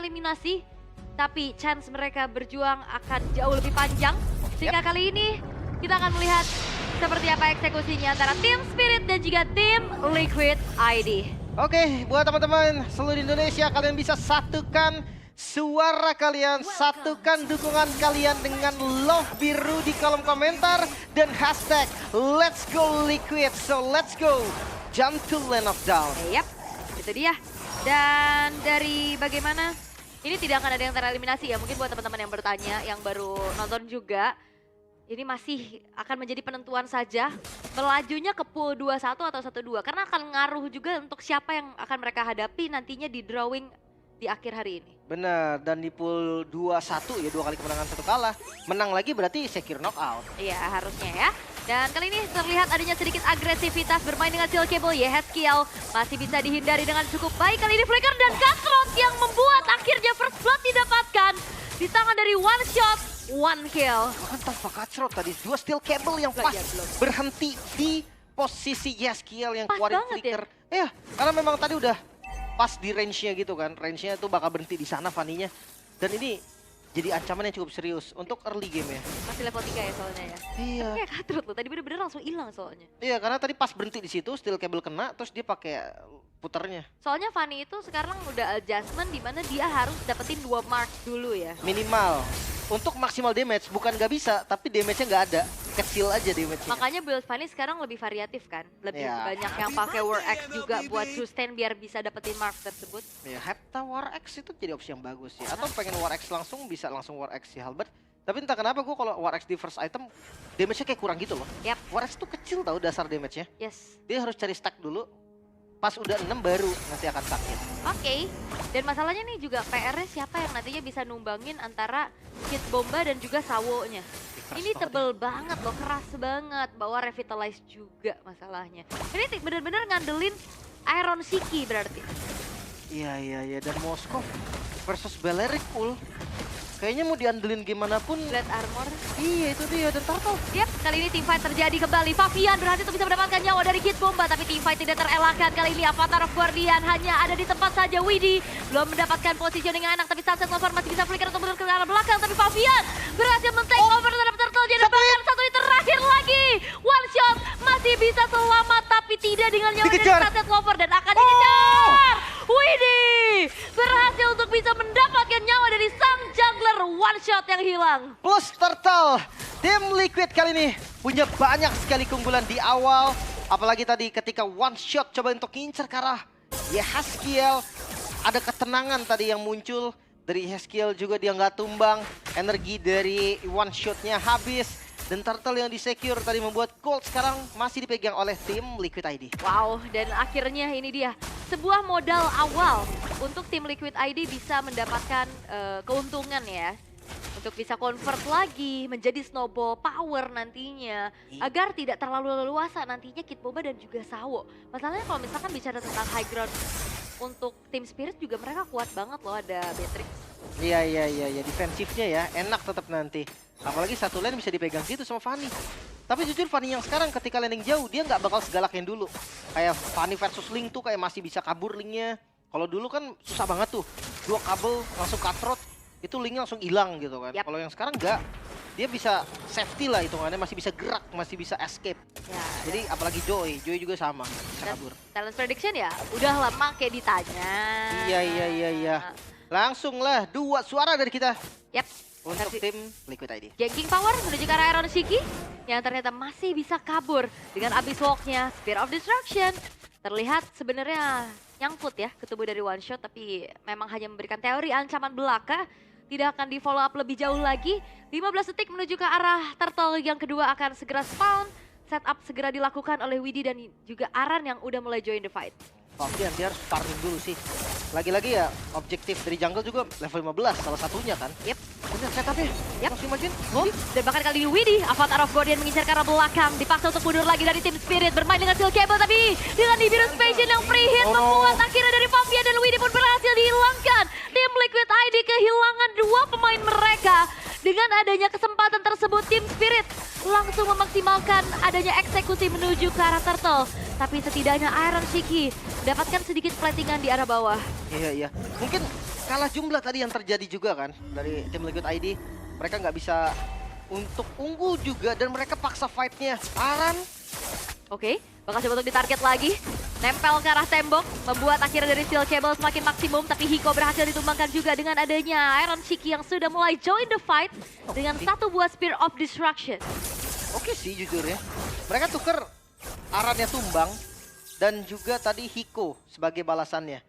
tereliminasi, tapi chance mereka berjuang akan jauh lebih panjang. Sehingga kali ini kita akan melihat seperti apa eksekusinya antara Team Spirit dan juga Team Liquid ID. Oke, buat teman-teman seluruh Indonesia, kalian bisa satukan suara kalian, satukan dukungan kalian dengan love biru di kolom komentar dan hashtag Let's Go Liquid. So let's go, jump to Land of Dawn. Yap, itu dia. Dan dari bagaimana, ini tidak akan ada yang tereliminasi ya. Mungkin buat teman-teman yang bertanya, yang baru nonton juga, ini masih akan menjadi penentuan saja. Melajunya ke pool 2-1 atau 1-2. Karena akan ngaruh juga untuk siapa yang akan mereka hadapi nantinya di drawing di akhir hari ini. Benar, dan di pool 2-1 ya, 2 kali kemenangan 1 kalah. Menang lagi berarti secure knockout. Iya, harusnya ya. Dan kali ini terlihat adanya sedikit agresivitas bermain dengan steel cable. Yehezkiel masih bisa dihindari dengan cukup baik. Kali ini Flicker dan Cutthroat yang membuat akhirnya first blood didapatkan di tangan dari One Shot, One Kill. Bahkan tanpa Cutthroat tadi, 2 steel cable yang pas berhenti di posisi Yehezkiel yang Pas keluarin banget Flicker. Iya, karena memang tadi udah pas di range-nya gitu kan. Range-nya tuh bakal berhenti di sana Fanny-nya. Dan ini jadi ancaman yang cukup serius untuk early game ya. Masih level 3 ya soalnya ya. Iya. Kayak Cutthroat loh, tadi bener-bener langsung hilang soalnya. Iya, karena tadi pas berhenti di situ steel cable kena terus dia pakai puternya. Soalnya Fanny itu sekarang udah adjustment di mana dia harus dapetin 2 mark dulu ya. Minimal. Untuk maksimal damage bukan nggak bisa, tapi damage-nya nggak ada. Kecil aja damage-nya. Makanya build Fanny sekarang lebih variatif kan. Lebih Ya. banyak yang pakai War Axe juga buat sustain biar bisa dapetin mark tersebut. Ya, Hepta War Axe itu jadi opsi yang bagus ya. Atau pengen War Axe langsung bisa langsung War Axe si Halberd. Tapi entah kenapa gue kalau War Axe di first item damage-nya kayak kurang gitu loh. Yap. War Axe tuh kecil tau dasar damage-nya. Yes. Dia harus cari stack dulu. Pas udah 6 baru nanti akan sakit. Oke. Dan masalahnya nih juga PR-nya siapa yang nantinya bisa numbangin antara Kid Bomba dan juga Sawo-nya. Ini tebel banget loh, keras banget. Bawa Revitalize juga masalahnya. Ini bener-bener ngandelin Iron Siki berarti. Iya. Dan Moskov versus Balearic Pool. Kayaknya mau diandelin gimana pun. Blade Armor. Iya itu dia, dan Turtle. Yap, kali ini teamfight terjadi kembali. Fabian berhasil untuk bisa mendapatkan nyawa dari Kid Bomba, tapi teamfight tidak terelakkan. Kali ini Avatar of Guardian hanya ada di tempat saja. Widhi belum mendapatkan positioning yang enak, tapi Sunset Lover masih bisa flicker untuk mundur ke arah belakang. Tapi Fabian berhasil men-take over terhadap Turtle. Dia bahkan satu di terakhir lagi. One shot masih bisa selamat, tapi tidak dengan nyawa dari Dikejar. Sunset Lover dan akan dikejar. Widhi berhasil untuk bisa mendapatkan nyawa dari sang jungler. One shot yang hilang. Plus Turtle, tim Liquid kali ini punya banyak sekali keunggulan di awal. Apalagi tadi ketika one shot coba untuk ngincer ke arah Yehezkiel. Ada ketenangan tadi yang muncul dari Yehezkiel juga, dia nggak tumbang. Energi dari one shotnya habis. Dan Turtle yang di-secure tadi membuat gold sekarang masih dipegang oleh tim Liquid ID. Wow, dan akhirnya ini dia. Sebuah modal awal untuk tim Liquid ID bisa mendapatkan keuntungan ya. Untuk bisa convert lagi menjadi snowball power nantinya. Agar tidak terlalu leluasa nantinya Kid Bomba dan juga Sawo. Masalahnya kalau misalkan bicara tentang high ground untuk tim Spirit juga mereka kuat banget loh, ada Beatrix. Iya, defensifnya ya, enak tetap nanti. Apalagi satu lane bisa dipegang gitu sama Fanny. Tapi jujur Fanny yang sekarang ketika landing jauh, dia nggak bakal segalak yang dulu. Kayak Fanny versus Link tuh kayak masih bisa kabur Linknya. Kalau dulu kan susah banget tuh, 2 kabel langsung Cutthroat, itu Linknya langsung hilang gitu kan. Yap. Kalau yang sekarang nggak, dia bisa safety lah hitungannya, masih bisa gerak, masih bisa escape. Ya, Jadi apalagi Joy juga sama, bisa dan kabur. talent prediction ya udah lama kayak ditanya. Iya. Langsung lah 2 suara dari kita Yap. untuk tim Liquid ID. Ganking Power menuju ke arah Iron Shiki yang ternyata masih bisa kabur dengan Abyss Walk-nya, Spear of Destruction. Terlihat sebenarnya nyangkut ya ke tubuh dari One Shot, tapi memang hanya memberikan teori ancaman belaka. Tidak akan di follow up lebih jauh lagi. 15 detik menuju ke arah Turtle yang kedua akan segera spawn. Setup segera dilakukan oleh Widhi dan juga Aran yang udah mulai join the fight. Fabian dia harus farming dulu sih. Lagi-lagi ya objektif dari jungle juga level 15 salah satunya kan. Yep. Bener setupnya. Yep. Langsung imagine. Oh, dan bahkan kali ini Widhi, Avatar of Guardian mengincar ke arah belakang. Dipaksa untuk mundur lagi dari tim Spirit. Bermain dengan steel cable tapi dengan Nibiru Spation yang free hit membuat akhirnya dari Fabian dan Widhi pun berhasil dihilangkan. Tim Liquid ID kehilangan 2 pemain mereka. Dengan adanya kesempatan tersebut tim Spirit langsung memaksimalkan adanya eksekusi menuju ke arah turtle. Tapi setidaknya Iron Shiki mendapatkan sedikit platingan di arah bawah. Iya. Mungkin kalah jumlah tadi yang terjadi juga kan dari tim Liquid ID. Mereka nggak bisa untuk unggul juga dan mereka paksa fight-nya. Aran. Oke, bakal coba untuk ditarget lagi. Nempel ke arah tembok, membuat akhirnya dari steel cable semakin maksimum. Tapi Hiko berhasil ditumbangkan juga dengan adanya Iron Shiki yang sudah mulai join the fight dengan satu buah Spear of Destruction. Oke sih jujur ya. Mereka tuker Arannya tumbang dan juga tadi Hiko sebagai balasannya.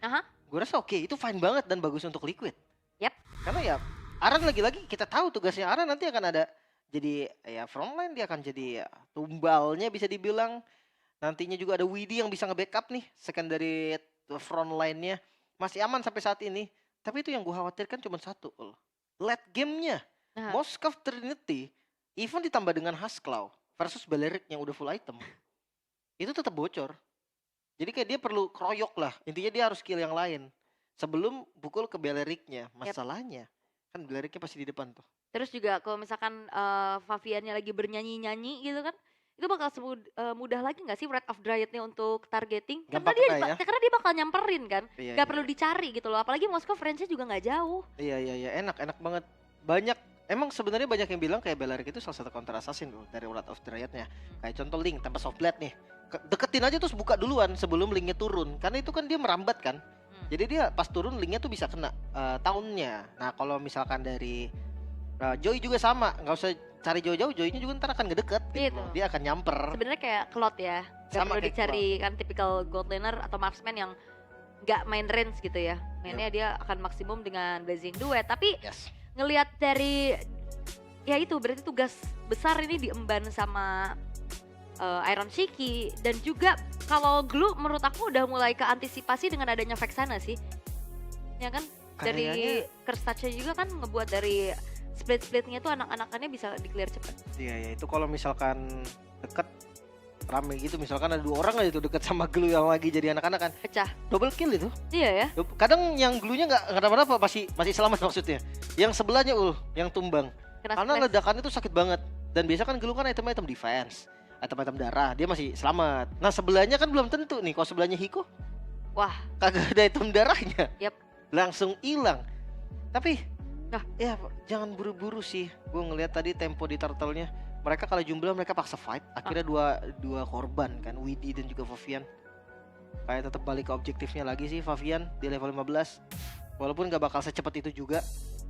Gue rasa oke, itu fine banget dan bagus untuk Liquid. Yap. Karena ya Aran lagi-lagi kita tahu tugasnya Aran nanti akan ada jadi ya frontline, dia akan jadi ya, tumbalnya bisa dibilang. Nantinya juga ada Widhi yang bisa nge-backup nih secondary frontline-nya. Masih aman sampai saat ini. Tapi itu yang gue khawatirkan cuma satu. Late game-nya. Moskov Trinity even ditambah dengan Haskell versus Balearic yang udah full item. Itu tetap bocor. Jadi kayak dia perlu kroyok lah. Intinya dia harus kill yang lain. Sebelum pukul ke Balearic-nya. Masalahnya kan Balearic-nya pasti di depan tuh. Terus juga kalau misalkan Faviannya lagi bernyanyi-nyanyi gitu kan, itu bakal mudah lagi nggak sih Wrath of Dryad-nya untuk targeting? Karena dia bakal nyamperin kan, nggak perlu dicari gitu loh. Apalagi Moskov range-nya juga nggak jauh. Iya, enak banget. Emang sebenarnya banyak yang bilang kayak Balearic itu salah satu counter assassin loh dari Wrath of Dryad-nya. Kayak contoh Link tanpa soft blade nih, deketin aja terus buka duluan sebelum Link-nya turun. Karena itu kan dia merambat kan. Jadi dia pas turun Link-nya tuh bisa kena taunnya. Nah kalau misalkan dari Joy juga sama, nggak usah cari jauh-jauh, Joy-nya juga ntar akan ngedeket gitu. Dia akan nyamper. Sebenarnya kayak Claude ya, gak perlu dicari kan tipikal gold laner atau marksman yang nggak main range gitu ya. Mainnya dia akan maksimum dengan Blazing Duet. Tapi ngelihat dari ya itu berarti tugas besar ini diemban sama Iron Shiki. Dan juga kalau Glue menurut aku udah mulai keantisipasi dengan adanya Vexana sih. Ya kan? Dari Curse Touch-nya juga kan ngebuat dari split-splitnya tuh anak-anakannya bisa di-clear cepet. Iya, itu kalau misalkan deket rame gitu, misalkan ada 2 orang aja tuh deket sama Glue yang lagi jadi anak-anakan. Pecah. Double kill itu. Iya ya. Kadang yang Glue-nya nggak kenapa-napa, masih selamat maksudnya. Yang sebelahnya yang tumbang. Karena ledakannya tuh sakit banget. Dan biasa kan Glue kan item-item defense, item-item darah, dia masih selamat. Nah sebelahnya kan belum tentu nih, kalau sebelahnya Hiko, wah kagak ada item darahnya. Langsung hilang. Tapi ya jangan buru-buru sih. Gue ngeliat tadi tempo di turtle-nya. Mereka kalau jumlah mereka paksa fight. Akhirnya dua korban kan, Widhi dan juga Favian. Kayak tetap balik ke objektifnya lagi sih Favian di level 15. Walaupun gak bakal secepat itu juga.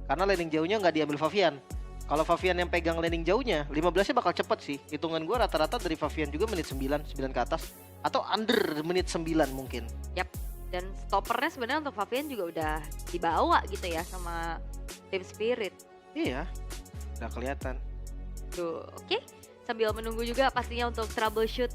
Karena landing jauhnya gak diambil Favian. Kalau Favian yang pegang landing jauhnya, 15-nya bakal cepet sih. Hitungan gue rata-rata dari Favian juga menit 9 ke atas. Atau under menit 9 mungkin. Dan stoppernya sebenarnya untuk Favian juga udah dibawa gitu ya sama Team Spirit. Iya, udah kelihatan. Tuh, oke. Sambil menunggu juga pastinya untuk troubleshoot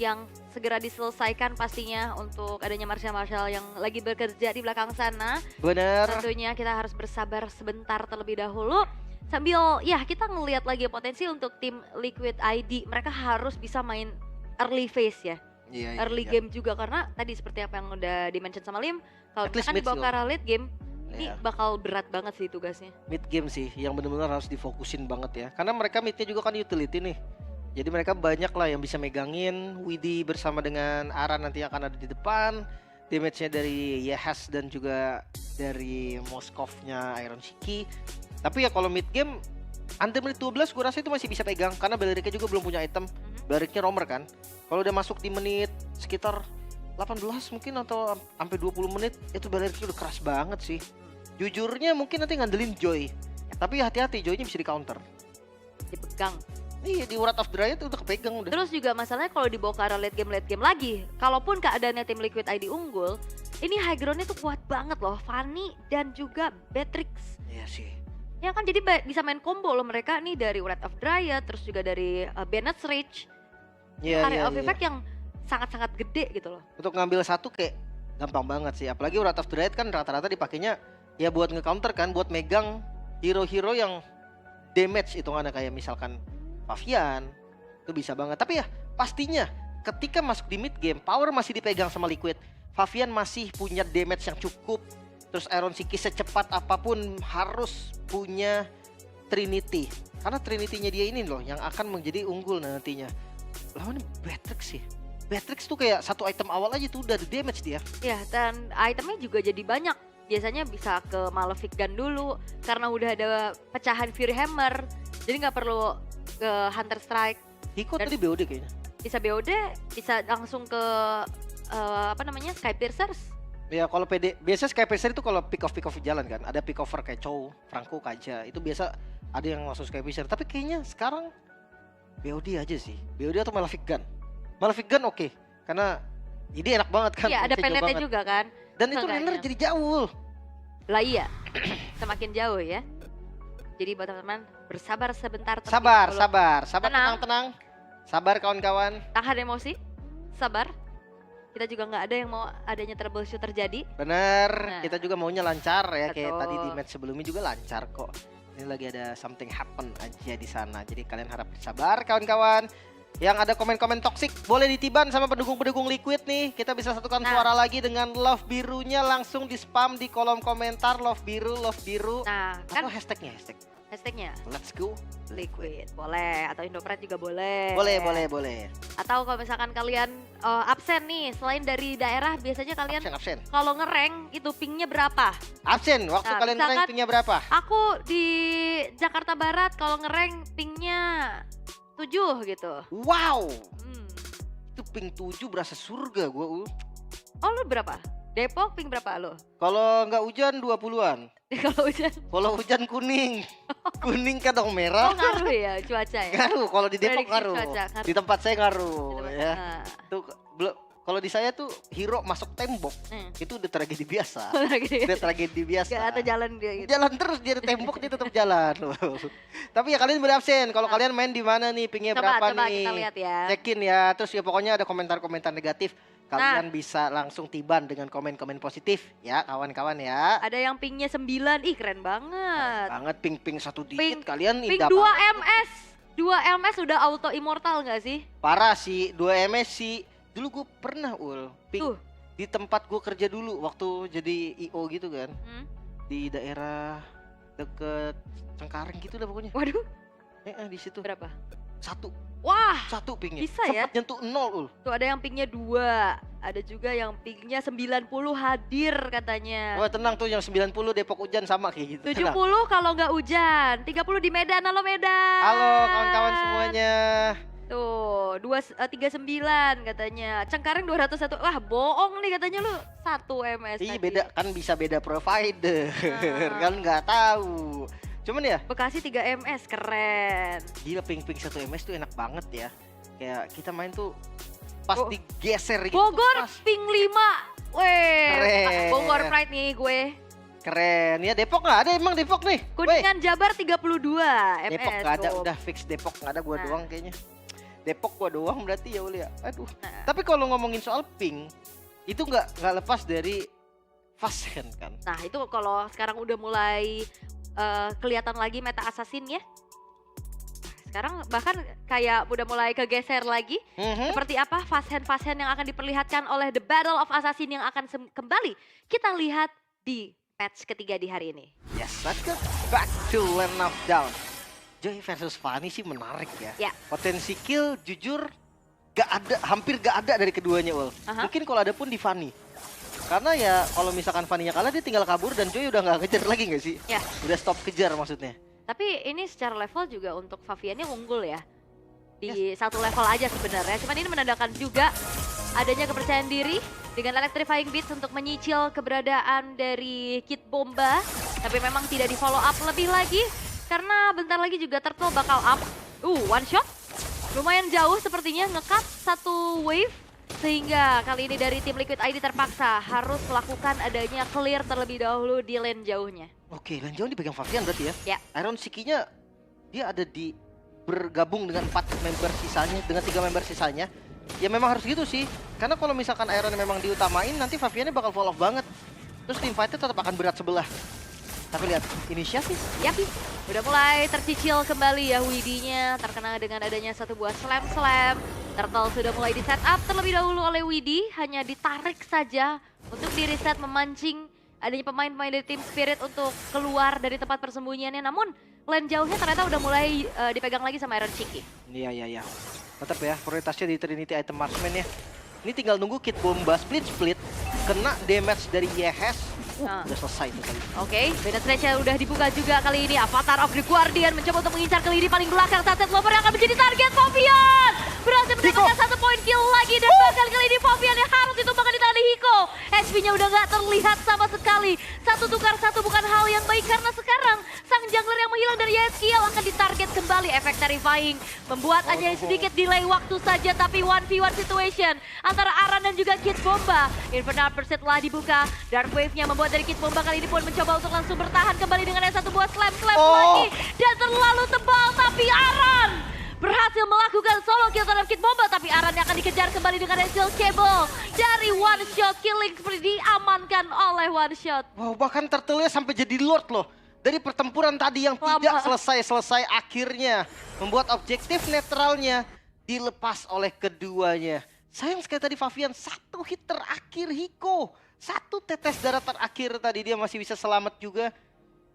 yang segera diselesaikan pastinya untuk adanya Marshall yang lagi bekerja di belakang sana. Bener. Tentunya kita harus bersabar sebentar terlebih dahulu. Sambil ya kita ngelihat lagi potensi untuk tim Liquid ID. Mereka harus bisa main early phase ya. Early game juga karena tadi seperti apa yang udah di-mention sama Lim, kalau misalkan dibawa ke arah late game ini bakal berat banget sih tugasnya. Mid game sih yang benar-benar harus difokusin banget ya. Karena mereka midnya juga kan utility nih. Jadi mereka banyak lah yang bisa megangin. Widhi bersama dengan Aran nanti akan ada di depan. Damage-nya dari Yehas dan juga dari Moskovnya Iron Shiki. Tapi ya kalau mid game under menit 12 gue rasa itu masih bisa pegang. Karena Balearic-nya juga belum punya item. Balearic-nya roamer kan. Kalau udah masuk di menit sekitar 18 mungkin atau sampai 20 menit itu Balearic-nya udah keras banget sih. Jujurnya mungkin nanti ngandelin Joy. Tapi hati-hati, Joy-nya bisa di counter. Dipegang. Iya, di Wrath of Dryad udah kepegang udah. Terus juga masalahnya kalau dibawa ke arah late game lagi, kalaupun keadaannya tim Liquid ID unggul, ini high ground-nya tuh kuat banget loh. Fanny dan juga Beatrix. Iya sih. Ya kan jadi bisa main combo loh mereka nih dari Wrath of Dryad, terus juga dari Bennett's Reach. Area of effect yang sangat-sangat gede gitu loh. Untuk ngambil satu kayak gampang banget sih. Apalagi Wrath of Dryad kan rata-rata dipakainya ya buat nge-counter kan, buat megang hero-hero yang damage hitungannya kayak misalkan Favian. Itu bisa banget. Tapi ya pastinya ketika masuk di mid game, power masih dipegang sama Liquid. Favian masih punya damage yang cukup. Terus Iron Shiki secepat apapun harus punya Trinity. Karena Trinity-nya dia ini loh yang akan menjadi unggul nantinya. Lawannya Batrix sih. Batrix tuh kayak satu item awal aja tuh udah ada damage dia. Ya, dan itemnya juga jadi banyak. Biasanya bisa ke Malefic Gun dulu karena udah ada pecahan Fury Hammer. Jadi nggak perlu ke Hunter Strike. Hiko Dan- tadi BOD kayaknya. Bisa BOD, bisa langsung ke apa namanya? Sky Piercers. Ya kalau PD, biasa Sky Piercer itu kalau pick off jalan kan. Ada pick over kayak Chow, Franco, Kaja. Itu biasa ada yang langsung Sky Piercer. Tapi kayaknya sekarang BOD aja sih. BOD atau Malefic Gun. Malefic Gun oke. Karena ini enak banget kan. Iya, ada bisa jauh peletnya banget. juga kan. Dan itu Seenggaknya. runner jadi jauh. Lah iya, semakin jauh ya. Jadi buat teman-teman bersabar sebentar. terlebih Sabar, dahulu. sabar, sabar, Tenang. tenang. Sabar kawan-kawan. Tahan emosi, sabar. Kita juga nggak ada yang mau adanya troubleshoot terjadi. Bener, Nah. kita juga maunya lancar ya. Kayak Betul. tadi di match sebelumnya juga lancar kok. Ini lagi ada something happen aja di sana. Jadi kalian harap sabar kawan-kawan. Yang ada komen-komen toksik boleh ditiban sama pendukung-pendukung Liquid nih. Kita bisa satukan Nah. suara lagi dengan love birunya, langsung di spam di kolom komentar love biru. Nah, kan Atau hashtagnya, hashtagnya let's go. Liquid boleh atau Indopret juga boleh. Boleh. Atau kalau misalkan kalian absen nih, selain dari daerah biasanya kalian Absen. kalau ngereng itu pingnya berapa? Absen, waktu Nah, kalian misalkan- rankingnya berapa? Aku di Jakarta Barat kalau ngereng pingnya 7 gitu. Wow, Hmm. itu ping 7 berasa surga gua. Oh lu berapa? Depok ping berapa lo? Kalau nggak hujan 20-an. Kalau hujan. Kalau hujan kuning. Kuning kadang Oh merah. ngaruh ya cuaca ya? Ngaruh, kalau di Depok Prediksi ngaruh. cuaca, ngaruh. Di tempat saya ngaruh ya. Nah, Tuh kalau di saya tuh hero masuk tembok itu udah tragedi biasa. gitu. Udah tragedi biasa. Gak ada jalan dia gitu. Jalan terus dia di tembok dia tetap jalan. Tapi ya kalian berabsen. Kalau kalian main di mana nih, pingnya berapa Coba nih? kita lihat ya. Cekin ya. Terus ya pokoknya ada komentar-komentar negatif. Kalian bisa langsung tiban dengan komen-komen positif ya kawan-kawan ya. Ada yang pingnya 9, ih keren banget. Banget ping-ping satu Ping- digit kalian Ping indah 2 banget. MS. 2 MS udah auto immortal gak sih? Parah sih, 2 MS sih. Dulu gue pernah ping Tuh. di tempat gue kerja dulu waktu jadi IO gitu kan. Hmm? Di daerah deket Cengkareng gitu lah pokoknya. Waduh, Di situ. berapa? Satu Wah, pingnya. Bisa ya? Sempet nyentuh 0 tuh ada yang pingnya 2. Ada juga yang pingnya 90 hadir katanya. Wah tenang tuh yang 90 Depok hujan sama kayak gitu. 70 Tenang. kalau nggak hujan, 30 di Medan. Halo Medan. Halo kawan-kawan semuanya. Tuh, 39 katanya. Cengkareng 201. Wah, bohong nih katanya lu 1 MS. Ih tadi. beda kan bisa beda provider Ah. kan nggak tahu. Cuman ya Bekasi 3 MS, keren. gila ping-ping 1 MS tuh enak banget ya. Kayak kita main tuh pas Oh. digeser gitu. Bogor Pas ping 5. Weh, Keren. Bogor Pride nih gue. keren. Ya Depok nggak ada emang Depok nih. Weh, Kuningan Jabar 32 MS. Depok nggak ada, tuh. udah fix Depok nggak ada, gua Nah. doang kayaknya. Depok gua doang berarti ya Uli ya. Aduh. Nah. Tapi kalau ngomongin soal ping itu nggak lepas dari fast hand kan. Nah, itu kalau sekarang udah mulai kelihatan lagi meta assassin ya. Sekarang bahkan kayak udah mulai kegeser lagi. Mhm. Seperti apa fast hand yang akan diperlihatkan oleh The Battle of Assassin yang akan kembali kita lihat di patch ketiga di hari ini. Yes, let's go back to Land of Down. Joy versus Fanny sih menarik ya. Ya. Potensi kill jujur hampir gak ada dari keduanya Ul. Aha. Mungkin kalau ada pun di Fanny. Karena ya kalau misalkan Fanny-nya kalah dia tinggal kabur dan Joy udah gak kejar lagi gak sih? Ya. Udah stop kejar maksudnya. Tapi ini secara level juga untuk Faviannya unggul ya. Di satu level aja sebenarnya. Cuman ini menandakan juga adanya kepercayaan diri dengan Electrifying Beats untuk menyicil keberadaan dari Kid Bomba. Tapi memang tidak di follow up lebih lagi. Karena bentar lagi juga Turtle bakal up. One shot. Lumayan jauh sepertinya nge-cut satu wave. Sehingga kali ini dari tim Liquid ID terpaksa harus melakukan adanya clear terlebih dahulu di lane jauhnya. Oke, lan jauh dipegang Fabian berarti ya. Ya. Iron Sikinya dia ada di bergabung dengan 4 member sisanya, dengan 3 member sisanya. Ya memang harus gitu sih. Karena kalau misalkan Iron memang diutamain nanti Fabiannya bakal fall off banget. Terus tim fight-nya tetap akan berat sebelah. Tapi lihat inisiatif. Yapi, udah mulai tercicil kembali ya Widinya, terkena dengan adanya satu buah slam. Turtle sudah mulai di setup terlebih dahulu oleh Widi, hanya ditarik saja untuk di reset memancing adanya pemain-pemain dari tim Spirit untuk keluar dari tempat persembunyiannya. Namun lane jauhnya ternyata udah mulai dipegang lagi sama Iron Shiki. Iya. Tetap ya, prioritasnya di Trinity item marksman ya. Ini tinggal nunggu Kid Bomba split, kena damage dari Yehes. Udah selesai tuh kali. Oke, penetrasi udah dibuka juga kali ini. Avatar of the Guardian mencoba untuk mengincar ke lini paling belakang. Sunset Lover yang akan menjadi target Favian. Berhasil mendapatkan 1 poin kill lagi. Dan bahkan kali ini Favian yang harus ditumbangkan di tangan Hiko. HP-nya udah gak terlihat sama sekali. 1 tukar 1 bukan hal yang baik. Karena sekarang sang jungler yang menghilang dari Yeskiel akan ditarget kembali. Efek terrifying membuat hanya sedikit delay waktu saja. Tapi 1v1 situation antara Aran dan juga Kid Bomba. Infernal Pursuit telah dibuka. Dark Wave-nya membuat dari Kid Bomba kali ini pun mencoba untuk langsung bertahan kembali dengan yang satu buah slam lagi. Dan terlalu tebal, tapi Aran berhasil melakukan solo kill terhadap Kid Bomba. Tapi Aran yang akan dikejar kembali dengan Steel Cable. Dari One Shot killing spree diamankan oleh One Shot. Wow, bahkan Turtle-nya sampai jadi Lord loh. Dari pertempuran tadi yang tidak selesai akhirnya membuat objektif netralnya dilepas oleh keduanya. Sayang sekali tadi Favian, 1 hit terakhir Hiko. 1 tetes darah terakhir tadi dia masih bisa selamat juga.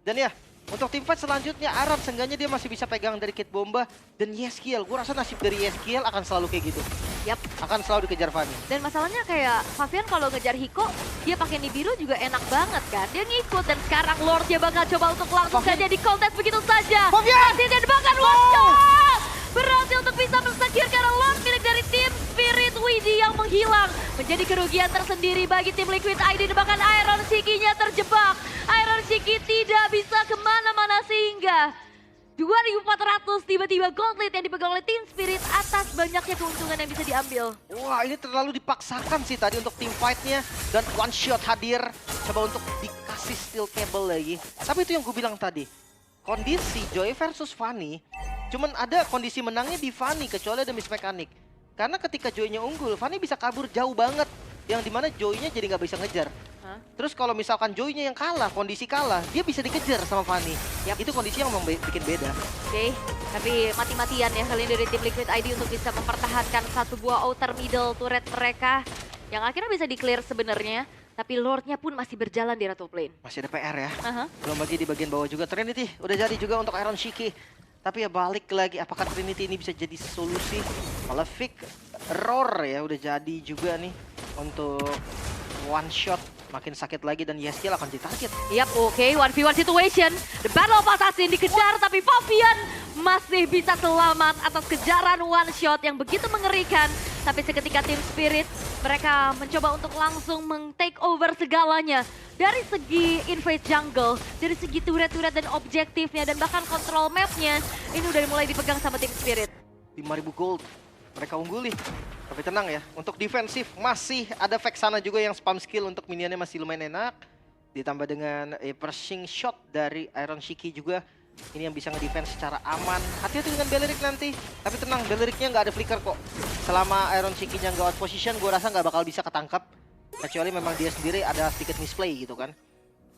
Dan ya, untuk teamfight selanjutnya Aran seenggaknya dia masih bisa pegang dari Kid Bomba dan Yeskiel. Gue rasa nasib dari Yeskiel akan selalu kayak gitu. Yap. Akan selalu dikejar Fanny. Dan masalahnya kayak Favian kalau ngejar Hiko, dia pakai Nibiru juga enak banget kan. Dia ngikut dan sekarang Lord dia bakal coba untuk langsung saja di kontes begitu saja. Favian! Dan bahkan One Shot berhasil untuk bisa mensecure karena Lord milik dari tim Spirit Widi yang menghilang. Menjadi kerugian tersendiri bagi tim Liquid ID dan bahkan Iron Shiki-nya terjebak. Iron Shiki tidak bisa kemana-mana sehingga 2.400 tiba-tiba gold lead yang dipegang oleh tim Spirit atas banyaknya keuntungan yang bisa diambil. Wah, ini terlalu dipaksakan sih tadi untuk team fight-nya. Dan One Shot hadir, coba untuk dikasih steel cable lagi. Tapi itu yang gue bilang tadi, kondisi Joy versus Fanny, cuman ada kondisi menangnya di Fanny kecuali ada mismekanik. Karena ketika Joy-nya unggul, Fanny bisa kabur jauh banget. Yang dimana Joy-nya jadi nggak bisa ngejar. Terus kalau misalkan Joy-nya yang kalah, kondisi kalah, dia bisa dikejar sama Fanny. Itu kondisi yang bikin beda. Oke, tapi mati-matian ya kali ini dari tim Liquid ID untuk bisa mempertahankan 1 buah outer middle turret mereka. Yang akhirnya bisa di-clear sebenarnya. Tapi Lord-nya pun masih berjalan di Ratu Plane. Masih ada PR ya. Belum lagi di bagian bawah juga. Trinity udah jadi juga untuk Iron Shiki. Tapi ya balik lagi, apakah Trinity ini bisa jadi solusi? Malefic Roar ya udah jadi juga nih untuk One Shot. Makin sakit lagi dan Yeskiel akan ditarget. Yap, oke, 1v1 situation. The Battle of Assassin dikejar tapi Favian masih bisa selamat atas kejaran One Shot yang begitu mengerikan. Tapi seketika tim Spirit, mereka mencoba untuk langsung meng-take over segalanya. Dari segi invade jungle, dari segi turret-turret dan objektifnya, dan bahkan kontrol mapnya, ini udah mulai dipegang sama tim Spirit. 5.000 gold, mereka unggul nih. Tapi tenang ya, untuk defensif masih ada Vexana juga yang spam skill untuk minionnya masih lumayan enak. Ditambah dengan pressing shot dari Iron Shiki juga. Ini yang bisa ngedefense secara aman. Hati-hati dengan Belerik nanti. Tapi tenang, Beleriknya nggak ada flicker kok. Selama Iron Shiki-nya nggak out position, gue rasa nggak bakal bisa ketangkap. Kecuali memang dia sendiri ada sedikit misplay gitu kan.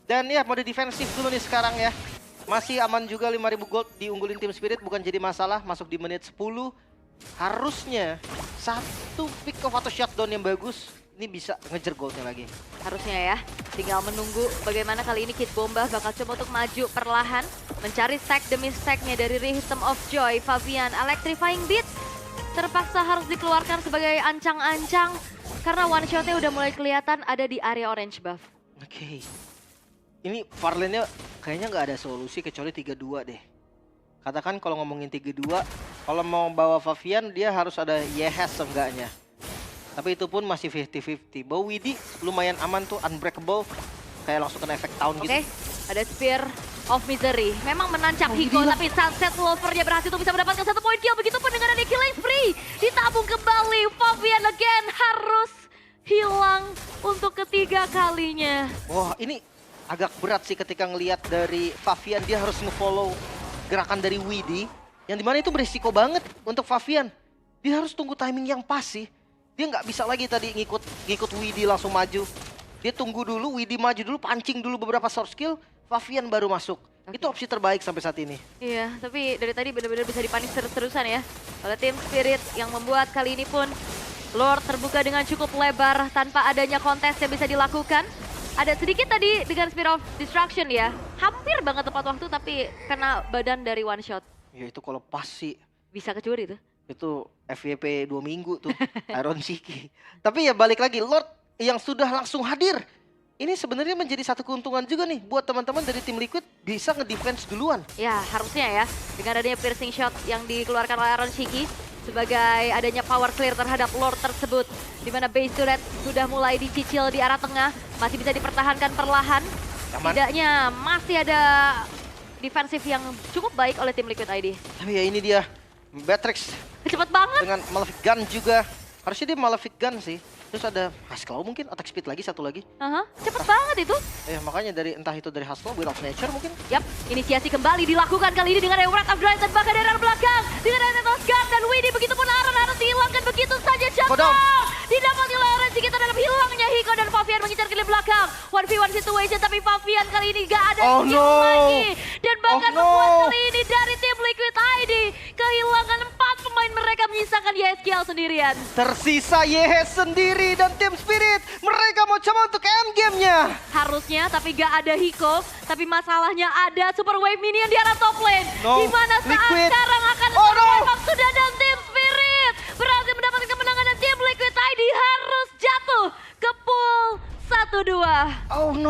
Dan ya, mode defensif dulu nih sekarang ya. Masih aman juga 5.000 gold diunggulin tim Spirit, bukan jadi masalah. Masuk di menit 10. Harusnya 1 pick off atau shutdown yang bagus ini bisa ngejar goldnya lagi. Harusnya ya, tinggal menunggu bagaimana kali ini Kid Bomba bakal coba untuk maju perlahan. Mencari stack demi stacknya dari Rhythm of Joy. Favian Electrifying Beat terpaksa harus dikeluarkan sebagai ancang-ancang. Karena one shotnya udah mulai kelihatan ada di area orange buff. Oke. Ini Farlane-nya kayaknya nggak ada solusi kecuali 3-2 deh. Katakan kalau ngomongin 3-2, kalau mau bawa Favian dia harus ada Yehes seenggaknya. Tapi itu pun masih 50-50. Bawa Widi lumayan aman tuh, unbreakable. Kayak langsung kena efek tahun gitu. Oke, ada Spear of Misery. Memang menancap Hiko, tapi Sunset Lover-nya berhasil untuk bisa mendapatkan 1 poin kill. Begitupun dengan ada killing spree. Ditabung kembali, Favian again harus hilang untuk ketiga kalinya. Wah, ini agak berat sih ketika ngelihat dari Favian. Dia harus nge-follow gerakan dari Widi, yang dimana itu berisiko banget untuk Favian. Dia harus tunggu timing yang pas sih. Dia nggak bisa lagi tadi ngikut Widi langsung maju. Dia tunggu dulu, Widi maju dulu, pancing dulu beberapa short skill, Favian baru masuk. Itu opsi terbaik sampai saat ini. Iya, tapi dari tadi benar-benar bisa dipanis terus-terusan ya oleh tim Spirit yang membuat kali ini pun Lord terbuka dengan cukup lebar tanpa adanya kontes yang bisa dilakukan. Ada sedikit tadi dengan Spirit of Destruction ya. Hampir banget tepat waktu tapi kena badan dari one shot. Ya itu kalau pas sih, Bisa kecuri tuh. itu FYP 2 minggu tuh, Iron Shiki. Tapi ya balik lagi, Lord yang sudah langsung hadir. Ini sebenarnya menjadi satu keuntungan juga nih buat teman-teman dari tim Liquid bisa ngedefense duluan. Ya harusnya ya. Dengan adanya piercing shot yang dikeluarkan oleh Iron Shiki. Sebagai adanya power clear terhadap Lord tersebut. Dimana base turret sudah mulai dicicil di arah tengah. Masih bisa dipertahankan perlahan. Aman. Setidaknya masih ada defensif yang cukup baik oleh tim Liquid ID. Tapi ya ini dia, Batrix Cepet banget. dengan Malefic Gun juga. Harusnya dia Malefic Gun sih. Terus ada Haskell mungkin, attack speed lagi satu lagi. Cepet banget itu. Makanya dari entah itu dari Haskell, Will of Nature mungkin. Yap, inisiasi kembali dilakukan kali ini dengan Wrath of Drive dan bahkan dari arah belakang. Dengan Athos Guard dan Winnie, begitupun Aran harus dihilangkan begitu saja. Jatuh! Didapat oleh Aran Shiki terhadap hilangnya Hiko dan Fabian mengincar ke belakang. 1v1 situation tapi Fabian kali ini gak ada skill lagi. Dan bahkan membuat kali ini dari tim Liquid ID kehilangan 4 pemain mereka menyisakan YSKL sendirian. Tersisa Yehes sendiri dan tim Spirit. Mereka mau coba untuk endgame-nya. Harusnya, tapi gak ada Hiko. Tapi masalahnya ada Super Wave Minion di arah top lane. No, Dimana saat Liquid. sekarang akan Oh, no. sudah dan tim Spirit berhasil mendapatkan kemenangan dan tim Liquid ID harus jatuh ke pool 1-2. Oh no.